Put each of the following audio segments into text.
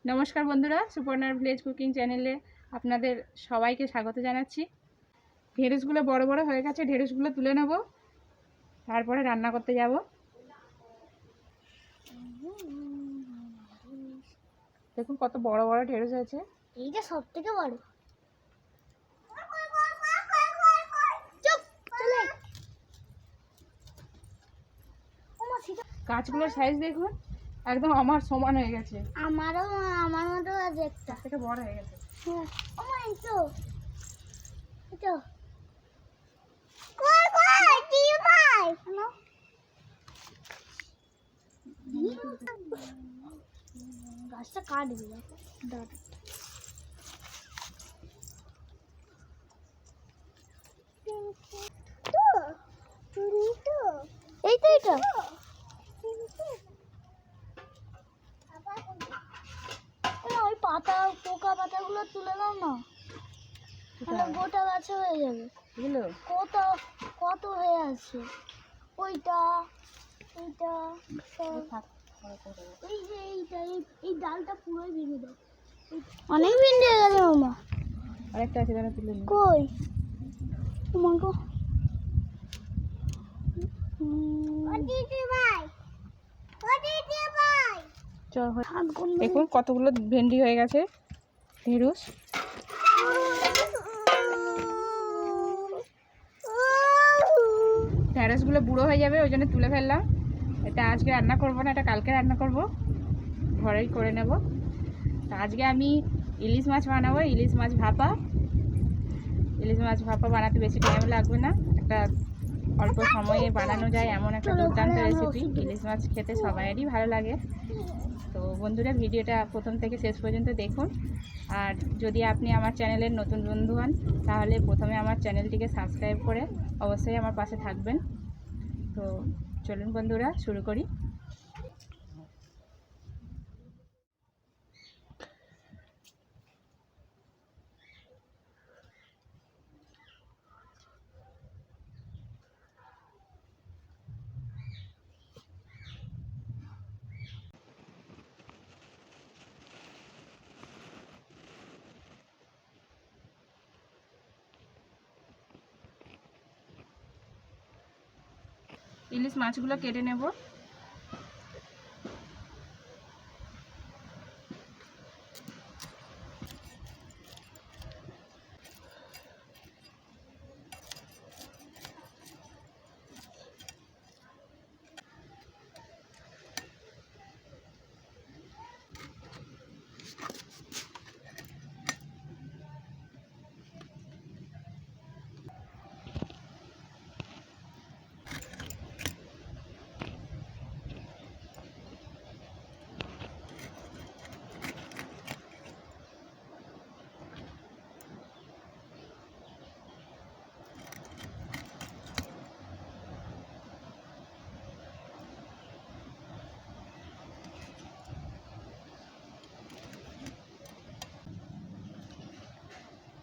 নমস্কার বন্ধুরা, সুপর্ণার village cooking চ্যানেলে আপনাদের সবাইকে স্বাগত জানাচ্ছি। ঢেঁড়সগুলো বড় বড় হয়ে গেছে, ঢেঁড়সগুলো তুলে নেব, তারপরে রান্না করতে যাব। দেখুন কত বড় বড় ঢেঁড়স হয়েছে, এইটা সব থেকে বড়। গাছগুলোর সাইজ দেখুন, একদম আমার সমান হয়ে গেছে। আমার মতো আছে, একটা থেকে বড় হয়ে গেছে। গাছটা কাটবি এইটা ওই পাতা, পোকা পাতাগুলো তুলে দাও না, গোটা গাছে হয়ে যাবে। কত কত হয়ে আছে, ওইটা এইটা এই যে এই ডালটা পুরোই ভেঙে দাও। অনেক ভেঙে গেল মামা, আরেকটা আছে যেন তুলে নি। কই মামা গো, দেখুন কতগুলো ভেন্ডি হয়ে গেছে, ঢেঁড়স। ঢেঁড়সগুলো বুড়ো হয়ে যাবে, ওই জন্য তুলে ফেললাম। এটা আজকে রান্না করব না, এটা কালকে রান্না করব, ঘরেই করে নেব। তা আজকে আমি ইলিশ মাছ বানাবো, ইলিশ মাছ ভাপা। ইলিশ মাছ ভাপা বানাতে বেশি টাইম লাগবে না, একটা অল্প সময়ে বানানো যায় এমন একটা দুর্দান্ত রেসিপি। ইলিশ মাছ খেতে সবাইয়েরই ভালো লাগে। তো বন্ধুরা, ভিডিওটা প্রথম থেকে শেষ পর্যন্ত দেখুন। আর যদি আপনি আমার চ্যানেলের নতুন বন্ধু হন, তাহলে প্রথমে আমার চ্যানেলটিকে সাবস্ক্রাইব করে অবশ্যই আমার পাশে থাকবেন। তো চলুন বন্ধুরা, শুরু করি। ইলিশ মাছগুলো কেটে নেব।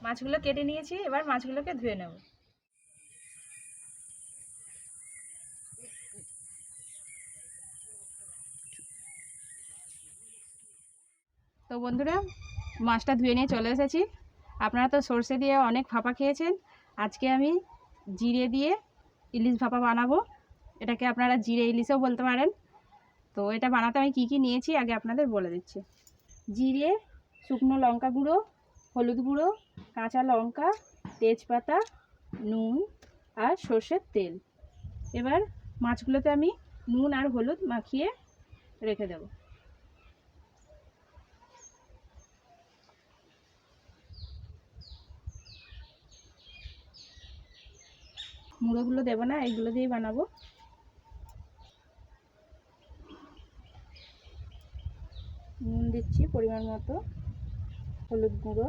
মাছগুলো কেটে নিয়েছি, এবার মাছগুলোকে ধুয়ে নেব। তো বন্ধুরা, মাছটা ধুয়ে নিয়ে চলে এসেছি। আপনারা তো সর্ষে দিয়ে অনেক ভাপা খেয়েছেন, আজকে আমি জিরে দিয়ে ইলিশ ভাপা বানাবো। এটাকে আপনারা জিরে ইলিশও বলতে পারেন। তো এটা বানাতে আমি কি কি নিয়েছি আগে আপনাদের বলে দিচ্ছি। জিরে, শুকনো লঙ্কা গুঁড়ো, হলুদ গুঁড়ো, কাঁচা লঙ্কা, তেজপাতা, নুন আর সর্ষের তেল। এবার মাছগুলোতে আমি নুন আর হলুদ মাখিয়ে রেখে দেব। মুড়োগুলো দেবো না, এইগুলো দিয়েই বানাবো। নুন দিচ্ছি পরিমাণ মতো, হলুদ গুঁড়ো,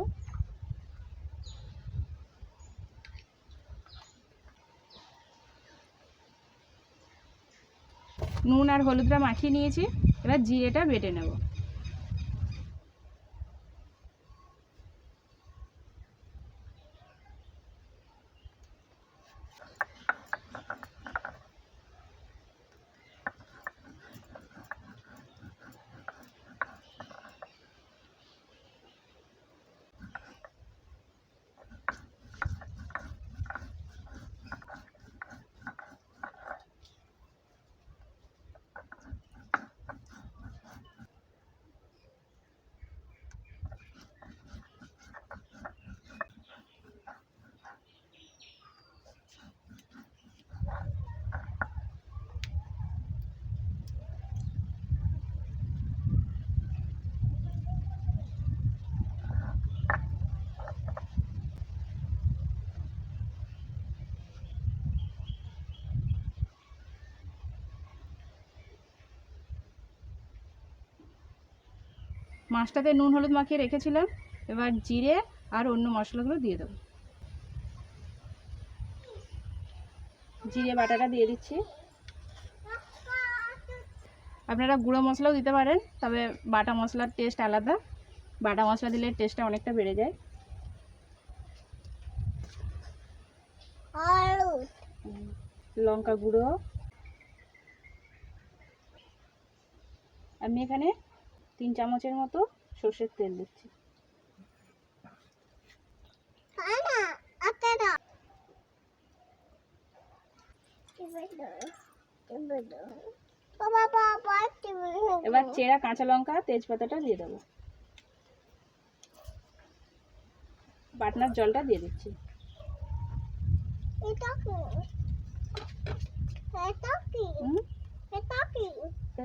নুন আর হলুদটা মাখিয়ে নিয়েছি। এবার জিরেটা বেটে নেব। মাছটাতে নুন হলুদ মাখিয়ে রেখেছিলাম। এবার জিরে আর অন্য মশলাগুলো দিয়ে দেবো। জিরে বাটাটা দিয়ে দিচ্ছি। আপনারা গুঁড়ো মশলাও দিতে পারেন, তবে বাটা মশলার টেস্ট আলাদা। বাটা মশলা দিলে টেস্টটা অনেকটা বেড়ে যায়। লঙ্কা গুঁড়ো, আমি এখানে 3 চামচের মতো সর্ষের তেল দিচ্ছি। এবার চেরা কাঁচা লঙ্কা তেজপাতাটা দিয়ে দেবো। বাটনার জলটা দিয়ে দিচ্ছি।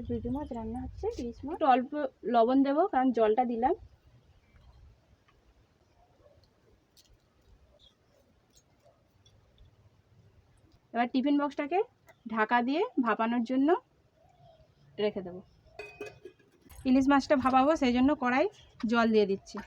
জুজু মাছ রান্না হচ্ছে, ইলিশ মাছ। একটু অল্প লবণ দেবো, কারণ জলটা দিলাম। এবার টিফিন বক্সটাকে ঢাকা দিয়ে ভাপানোর জন্য রেখে দেবো। ইলিশ মাছটা ভাপাবো, সেই জন্য কড়াই জল দিয়ে দিচ্ছি।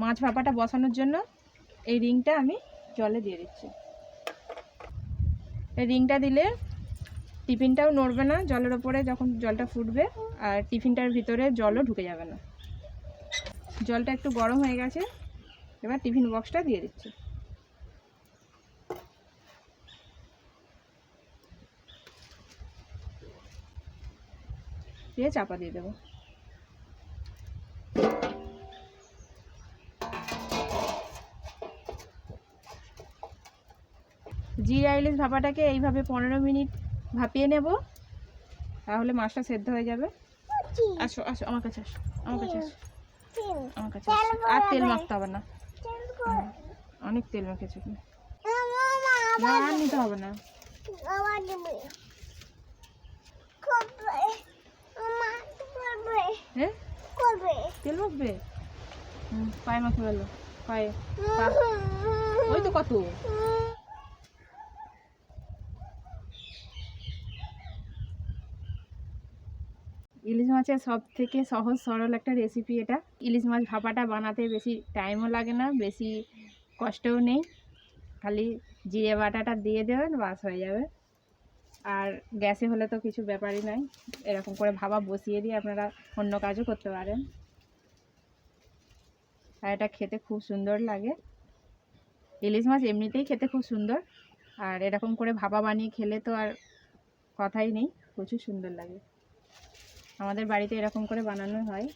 মাছ ভাপাটা বসানোর জন্য এই রিংটা আমি জলে দিয়ে দিচ্ছি। এই রিংটা দিলে টিফিনটাও নড়বে না জলের ওপরে যখন জলটা ফুটবে, আর টিফিনটার ভিতরে জলও ঢুকে যাবে না। জলটা একটু গরম হয়ে গেছে, এবার টিফিন বক্সটা দিয়ে দিচ্ছি। দিয়ে চাপা দিয়ে দেবো। জিরা ইলিশ ভাপাটাকে এইভাবে 15 মিনিট ভাপিয়ে নেব, তাহলে মাছটা সেদ্ধ হয়ে যাবে। আসো আসো আমার কাছে, আসো আমার কাছে, আসো আমার কাছে। আর তেল মাখতে হবে না, অনেক তেল মেখেছো তুমি। আর নিতে হবে না। হ্যাঁ তেল মাখবে, পায়ে মাখে গেলো, পায়ে। ওই তো কত। ইলিশ মাছের সব থেকে সহজ সরল একটা রেসিপি এটা। ইলিশ মাছ ভাপাটা বানাতে বেশি টাইমও লাগে না, বেশি কষ্টও নেই। খালি জিরে বাটাটা দিয়ে দেবেন, বাস হয়ে যাবে। আর গ্যাসে হলে তো কিছু ব্যাপারই নাই, এরকম করে ভাপা বসিয়ে দিয়ে আপনারা অন্য কাজও করতে পারেন। আর এটা খেতে খুব সুন্দর লাগে। ইলিশ মাছ এমনিতেই খেতে খুব সুন্দর, আর এরকম করে ভাপা বানিয়ে খেলে তো আর কথাই নেই, প্রচুর সুন্দর লাগে। আমাদের বাড়িতে এরকম করে বানানো হয়।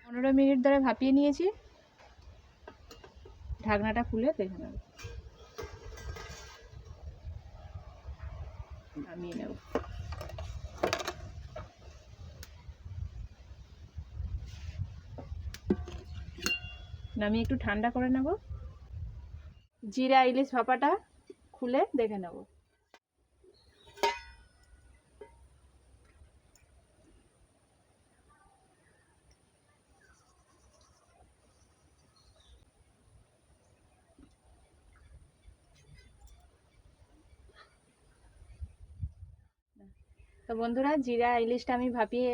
পনেরো মিনিট ধরে ভাপিয়ে নিয়েছি, ঢাকনাটা খুলে দেখে নেব, নামিয়ে নেব। নামিয়ে একটু ঠান্ডা করে নেব। জিরা ইলিশ ভাপাটা খুলে দেখে নেব। তো বন্ধুরা, জিরা ইলিশটা আমি ভাপিয়ে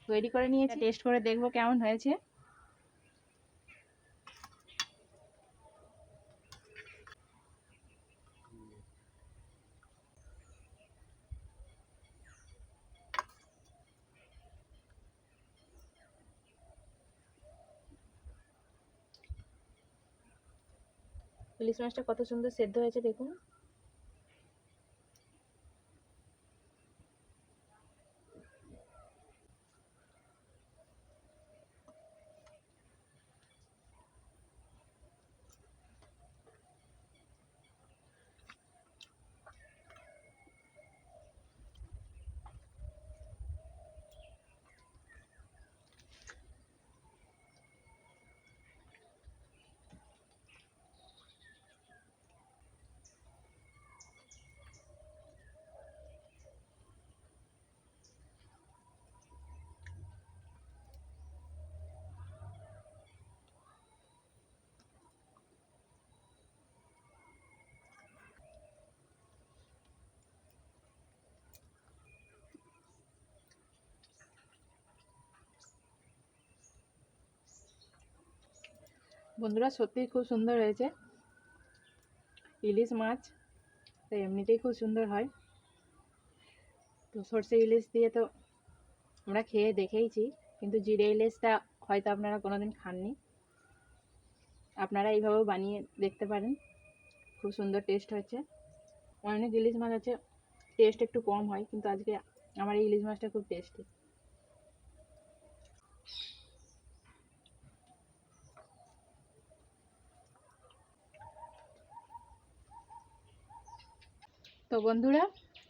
তৈরি করে নিয়েছি, টেস্ট করে দেখবো কেমন হয়েছে। ইলিশ মাছটা কত সুন্দর সেদ্ধ হয়েছে দেখুন। বন্ধুরা সত্যিই খুব সুন্দর হয়েছে। ইলিশ মাছ তো এমনিতেই খুব সুন্দর হয়, তো সর্ষে ইলিশ দিয়ে তো আমরা খেয়ে দেখেইছি, কিন্তু জিরে ইলিশটা হয়তো আপনারা কোনোদিন খাননি। আপনারা এইভাবেও বানিয়ে দেখতে পারেন, খুব সুন্দর টেস্ট হচ্ছে। অনেক ইলিশ মাছ আছে টেস্ট একটু কম হয়, কিন্তু আজকে আমার এই ইলিশ মাছটা খুব টেস্টি। তো বন্ধুরা,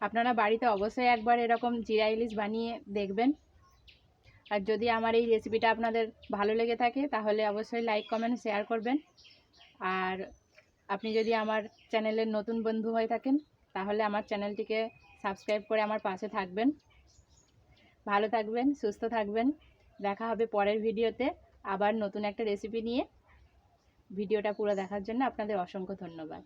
আপনারা বাড়িতে অবশ্যই একবার এরকম জিরা ইলিশ বানিয়ে দেখবেন। আর যদি আমার এই রেসিপিটা আপনাদের ভালো লেগে থাকে তাহলে অবশ্যই লাইক কমেন্ট শেয়ার করবেন। আর আপনি যদি আমার চ্যানেলের নতুন বন্ধু হয়ে থাকেন তাহলে আমার চ্যানেলটিকে সাবস্ক্রাইব করে আমার পাশে থাকবেন। ভালো থাকবেন, সুস্থ থাকবেন। দেখা হবে পরের ভিডিওতে আবার নতুন একটা রেসিপি নিয়ে। ভিডিওটা পুরো দেখার জন্য আপনাদের অসংখ্য ধন্যবাদ।